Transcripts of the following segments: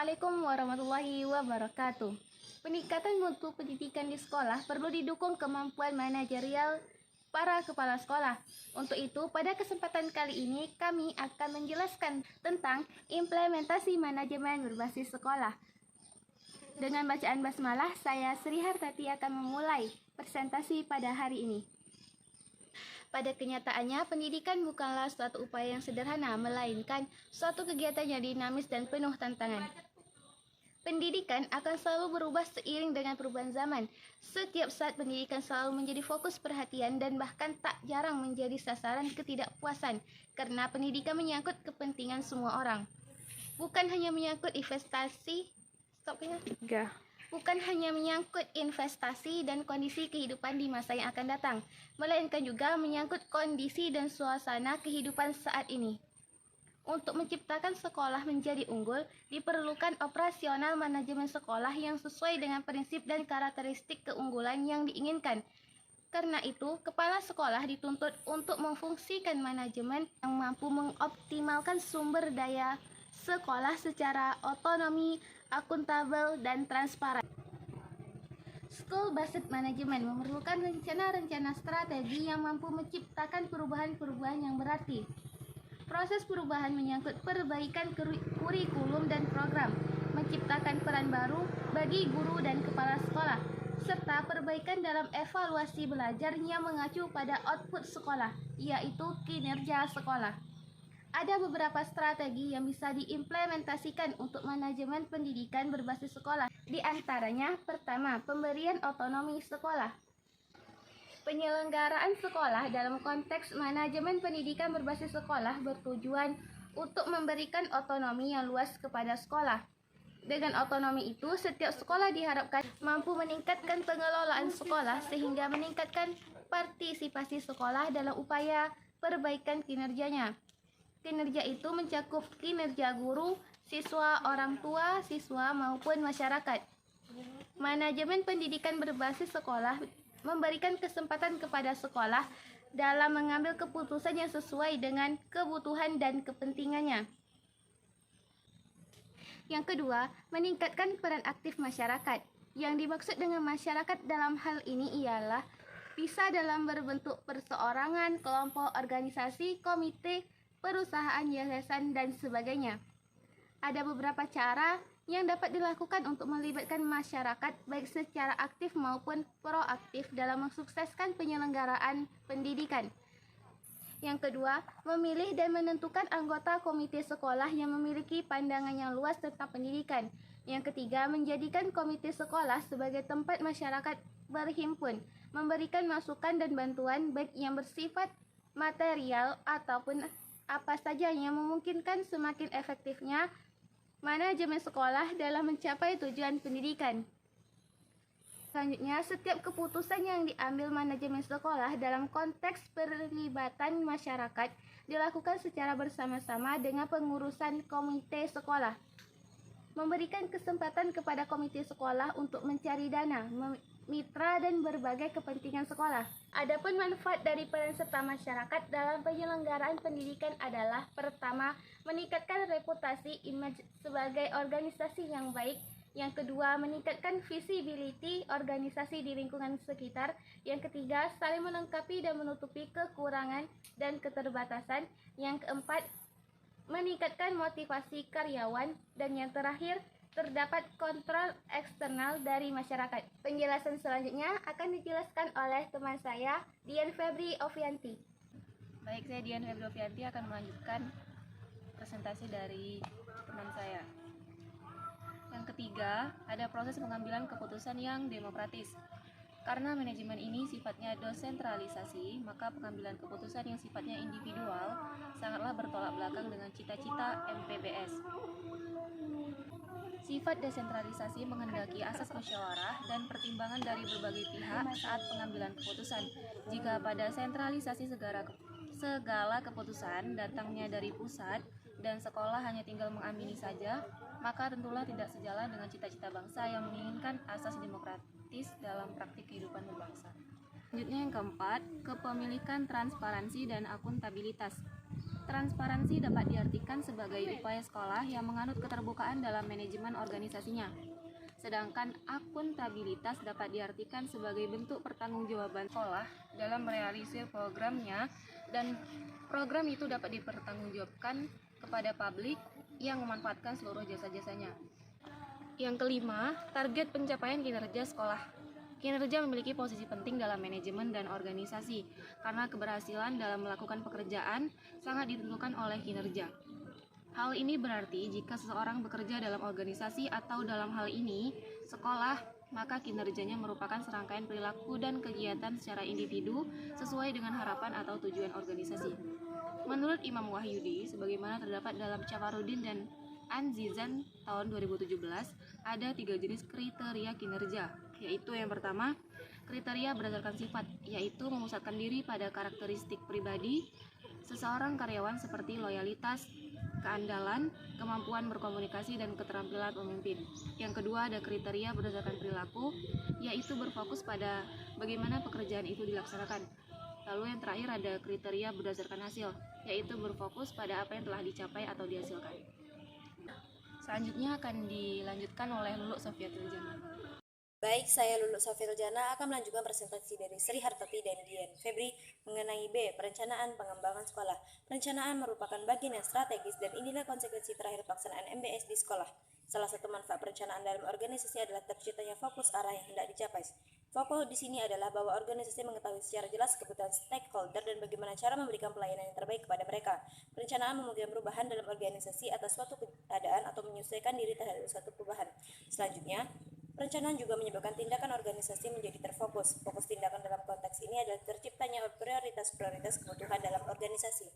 Assalamualaikum warahmatullahi wabarakatuh. Peningkatan mutu pendidikan di sekolah perlu didukung kemampuan manajerial para kepala sekolah. Untuk itu, pada kesempatan kali ini kami akan menjelaskan tentang implementasi manajemen berbasis sekolah. Dengan bacaan basmalah, saya Sri Hartati akan memulai presentasi pada hari ini. Pada kenyataannya, pendidikan bukanlah suatu upaya yang sederhana, melainkan suatu kegiatan yang dinamis dan penuh tantangan. Pendidikan akan selalu berubah seiring dengan perubahan zaman. Setiap saat pendidikan selalu menjadi fokus perhatian dan bahkan tak jarang menjadi sasaran ketidakpuasan, karena pendidikan menyangkut kepentingan semua orang. Bukan hanya menyangkut investasi dan kondisi kehidupan di masa yang akan datang, melainkan juga menyangkut kondisi dan suasana kehidupan saat ini. Untuk menciptakan sekolah menjadi unggul, diperlukan operasional manajemen sekolah yang sesuai dengan prinsip dan karakteristik keunggulan yang diinginkan. Karena itu, kepala sekolah dituntut untuk memfungsikan manajemen yang mampu mengoptimalkan sumber daya sekolah secara otonomi, akuntabel, dan transparan. School-based management memerlukan rencana-rencana strategi yang mampu menciptakan perubahan-perubahan yang berarti. Proses perubahan menyangkut perbaikan kurikulum dan program, menciptakan peran baru bagi guru dan kepala sekolah, serta perbaikan dalam evaluasi belajar yang mengacu pada output sekolah, yaitu kinerja sekolah. Ada beberapa strategi yang bisa diimplementasikan untuk manajemen pendidikan berbasis sekolah. Di antaranya, pertama, pemberian otonomi sekolah. Penyelenggaraan sekolah dalam konteks manajemen pendidikan berbasis sekolah bertujuan untuk memberikan otonomi yang luas kepada sekolah. Dengan otonomi itu, setiap sekolah diharapkan mampu meningkatkan pengelolaan sekolah sehingga meningkatkan partisipasi sekolah dalam upaya perbaikan kinerjanya. Kinerja itu mencakup kinerja guru, siswa, orang tua, siswa, maupun masyarakat. Manajemen pendidikan berbasis sekolah memberikan kesempatan kepada sekolah dalam mengambil keputusan yang sesuai dengan kebutuhan dan kepentingannya. Yang kedua, meningkatkan peran aktif masyarakat. Yang dimaksud dengan masyarakat dalam hal ini ialah bisa dalam berbentuk perseorangan, kelompok, organisasi, komite, perusahaan, yayasan, dan sebagainya. Ada beberapa cara yang dapat dilakukan untuk melibatkan masyarakat baik secara aktif maupun proaktif dalam mensukseskan penyelenggaraan pendidikan. Yang kedua, memilih dan menentukan anggota komite sekolah yang memiliki pandangan yang luas tentang pendidikan. Yang ketiga, menjadikan komite sekolah sebagai tempat masyarakat berhimpun, memberikan masukan dan bantuan baik yang bersifat material ataupun apa saja yang memungkinkan semakin efektifnya manajemen sekolah dalam mencapai tujuan pendidikan. Selanjutnya, setiap keputusan yang diambil manajemen sekolah dalam konteks perlibatan masyarakat dilakukan secara bersama-sama dengan pengurusan komite sekolah. Memberikan kesempatan kepada komite sekolah untuk mencari dana, mitra, dan berbagai kepentingan sekolah. Adapun manfaat dari peran serta masyarakat dalam penyelenggaraan pendidikan adalah: pertama, meningkatkan reputasi image sebagai organisasi yang baik. Yang kedua, meningkatkan visibility organisasi di lingkungan sekitar. Yang ketiga, saling melengkapi dan menutupi kekurangan dan keterbatasan. Yang keempat, meningkatkan motivasi karyawan. Dan yang terakhir, terdapat kontrol eksternal dari masyarakat. Penjelasan selanjutnya akan dijelaskan oleh teman saya, Dian Febri Ovianti. Baik, saya Dian Febri Ovianti akan melanjutkan presentasi dari teman saya. Yang ketiga, ada proses pengambilan keputusan yang demokratis. Karena manajemen ini sifatnya desentralisasi, maka pengambilan keputusan yang sifatnya individual sangatlah bertolak belakang dengan cita-cita MPBS. Sifat desentralisasi menghendaki asas musyawarah dan pertimbangan dari berbagai pihak saat pengambilan keputusan. Jika pada sentralisasi segala keputusan datangnya dari pusat dan sekolah hanya tinggal mengamini saja, maka tentulah tidak sejalan dengan cita-cita bangsa yang menginginkan asas demokratis dalam praktik kehidupan berbangsa. Selanjutnya yang keempat, kepemilikan transparansi dan akuntabilitas. Transparansi dapat diartikan sebagai upaya sekolah yang menganut keterbukaan dalam manajemen organisasinya. Sedangkan akuntabilitas dapat diartikan sebagai bentuk pertanggungjawaban sekolah dalam merealisir programnya, dan program itu dapat dipertanggungjawabkan kepada publik yang memanfaatkan seluruh jasa-jasanya. Yang kelima, target pencapaian kinerja sekolah. Kinerja memiliki posisi penting dalam manajemen dan organisasi, karena keberhasilan dalam melakukan pekerjaan sangat ditentukan oleh kinerja. Hal ini berarti jika seseorang bekerja dalam organisasi atau dalam hal ini sekolah, maka kinerjanya merupakan serangkaian perilaku dan kegiatan secara individu sesuai dengan harapan atau tujuan organisasi. Menurut Imam Wahyudi, sebagaimana terdapat dalam Chafarudin dan Anzizan tahun 2017, ada 3 jenis kriteria kinerja, yaitu yang pertama, kriteria berdasarkan sifat, yaitu memusatkan diri pada karakteristik pribadi seseorang karyawan seperti loyalitas, keandalan, kemampuan berkomunikasi, dan keterampilan pemimpin. Yang kedua, ada kriteria berdasarkan perilaku, yaitu berfokus pada bagaimana pekerjaan itu dilaksanakan. Lalu yang terakhir ada kriteria berdasarkan hasil, yaitu berfokus pada apa yang telah dicapai atau dihasilkan. Selanjutnya akan dilanjutkan oleh Luluk Sofiatul Jannah. Baik, saya Luluk Sofiatul Jannah akan melanjutkan presentasi dari Sri Hartati dan Dian Febri mengenai B. Perencanaan pengembangan sekolah. Perencanaan merupakan bagian yang strategis dan inilah konsekuensi terakhir pelaksanaan MBS di sekolah. Salah satu manfaat perencanaan dalam organisasi adalah terciptanya fokus arah yang hendak dicapai. Fokus di sini adalah bahwa organisasi mengetahui secara jelas kebutuhan stakeholder dan bagaimana cara memberikan pelayanan yang terbaik kepada mereka. Perencanaan memungkinkan perubahan dalam organisasi atas suatu keadaan atau menyesuaikan diri terhadap suatu perubahan. Selanjutnya, perencanaan juga menyebabkan tindakan organisasi menjadi terfokus. Fokus tindakan dalam konteks ini adalah terciptanya prioritas-prioritas kebutuhan dalam organisasi.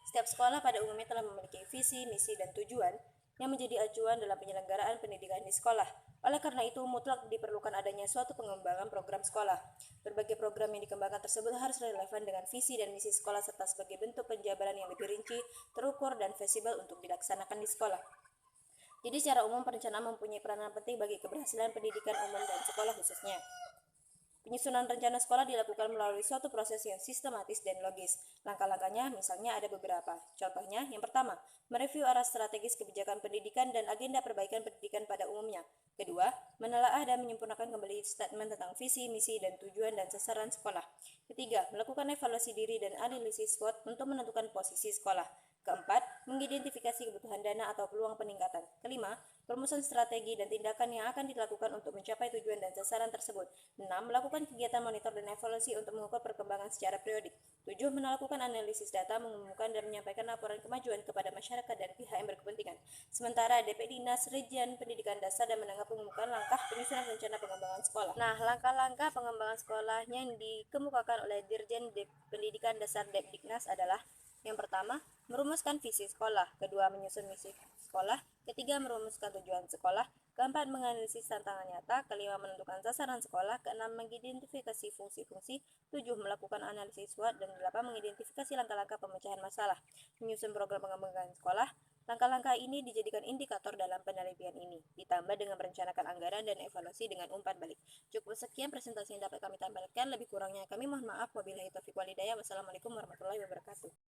Setiap sekolah pada umumnya telah memiliki visi, misi, dan tujuan yang menjadi acuan dalam penyelenggaraan pendidikan di sekolah. Oleh karena itu, mutlak diperlukan adanya suatu pengembangan program sekolah. Berbagai program yang dikembangkan tersebut harus relevan dengan visi dan misi sekolah serta sebagai bentuk penjabaran yang lebih rinci, terukur, dan visible untuk dilaksanakan di sekolah. Jadi secara umum perencanaan mempunyai peranan penting bagi keberhasilan pendidikan umum dan sekolah khususnya. Penyusunan rencana sekolah dilakukan melalui suatu proses yang sistematis dan logis. Langkah-langkahnya misalnya ada beberapa. Contohnya, yang pertama, mereview arah strategis kebijakan pendidikan dan agenda perbaikan pendidikan pada umumnya. Kedua, menelaah dan menyempurnakan kembali statement tentang visi, misi, dan tujuan dan sasaran sekolah. Ketiga, melakukan evaluasi diri dan analisis SWOT untuk menentukan posisi sekolah. Keempat, mengidentifikasi kebutuhan dana atau peluang peningkatan. Kelima, perumusan strategi dan tindakan yang akan dilakukan untuk mencapai tujuan dan sasaran tersebut. 6. Melakukan kegiatan monitor dan evaluasi untuk mengukur perkembangan secara periodik. 7. Melakukan analisis data, mengumumkan dan menyampaikan laporan kemajuan kepada masyarakat dan pihak yang berkepentingan. Sementara DP Dinas Region Pendidikan Dasar dan Menengah mengumumkan langkah penyusunan rencana pengembangan sekolah. Nah, langkah-langkah pengembangan sekolahnya yang dikemukakan oleh Dirjen Pendidikan Dasar Depdiknas adalah: yang pertama, merumuskan visi sekolah. Kedua, menyusun misi sekolah. Ketiga, merumuskan tujuan sekolah. Keempat, menganalisis tantangan nyata. Kelima, menentukan sasaran sekolah. Keenam, mengidentifikasi fungsi-fungsi. 7. Melakukan analisis SWOT. Dan 8. Mengidentifikasi langkah-langkah pemecahan masalah. Menyusun program pengembangan sekolah. Langkah-langkah ini dijadikan indikator dalam penelitian ini, ditambah dengan merencanakan anggaran dan evaluasi dengan umpan balik. Cukup sekian presentasi yang dapat kami tampilkan, lebih kurangnya kami mohon maaf. Wabillahi taufiq walhidayah. Wassalamualaikum warahmatullahi wabarakatuh.